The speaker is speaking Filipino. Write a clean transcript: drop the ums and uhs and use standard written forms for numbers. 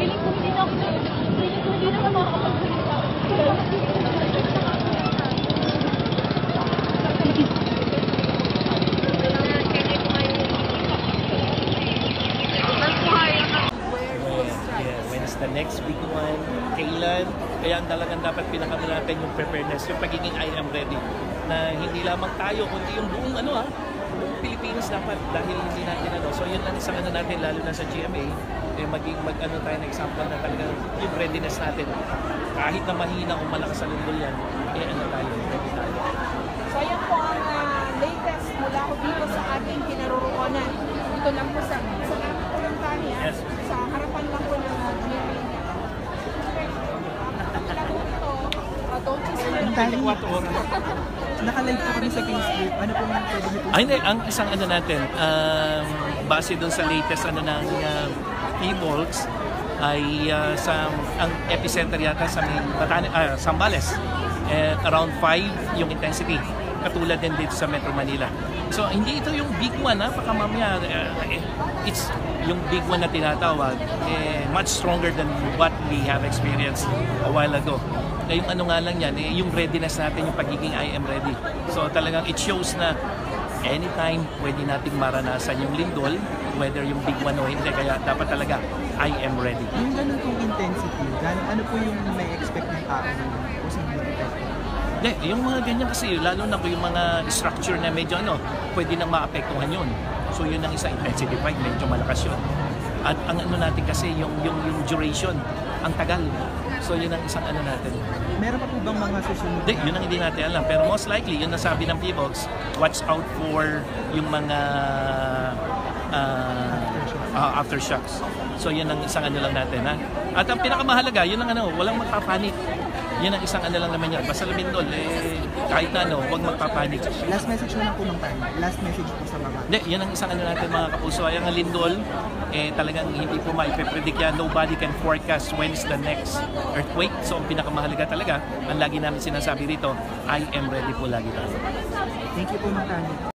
Feeling ko hindi na makakapagsalita. When's the next big one? Kailan? Kaya ang talagang dapat pinakama natin yung preparedness, yung pagiging I am ready. Na hindi lamang tayo, kundi yung buong buong Pilipinas dapat dahil hindi natin So yun lang isang natin, lalo na sa GMA, mag-ano tayo na example na talagang yung readiness natin. Kahit na mahina o malakas sa lindol yan, tayo, ready tayo. So yan po ang latest mula ko dito sa ating kinaroroonan. Dito lang po sa Tanya, Yes. sa harapan lang po ng GMA. Don't you see? Nakalive po kami sa Facebook. Ano po ang pwede niyo po? Ang isang natin, base doon sa latest ng P-Volks, ay ang epicenter yata sa Zambales. Around 5 yung intensity. Katulad din dito sa Metro Manila. So hindi ito yung big one, baka mamaya it's yung big one na tinatawag, much stronger than what we have experienced a while ago. Yung nga lang yan, yung readiness natin, yung pagiging I am ready. So talagang it shows na anytime pwede nating maranasan yung lindol, whether yung big one o hindi, kaya dapat talaga I am ready. Yung ganun pong intensity, ano po yung may expect ng tao? Hindi, yung mga ganyan kasi, lalo na yung mga structure na medyo pwede nang maapektuhan yun. So yun ang isa, intensity 5, medyo malakas yun. At ang natin kasi, yung duration, ang tagal. So yun ang isang natin. Meron pa po bang mga susunod? Hindi, yun ang hindi natin alam. Pero most likely, yun nasabi ng P-Volks, watch out for yung mga aftershocks. So yun ang isang lang natin. At ang pinakamahalaga, yun ang walang magpapanik. Yun ang isang lang naman yan. Basta lumindol, kahit na huwag magpapanik. Last message na lang po ng time. Last message po sa mga. Hindi, yun ang isang natin mga kapuso. Ay ang lindol, talagang hindi po maipe-predict yan. Nobody can forecast when is the next earthquake. So ang pinakamahalaga talaga, ang lagi namin sinasabi rito, I am ready po lagi tayo. Thank you po, Mang Tani.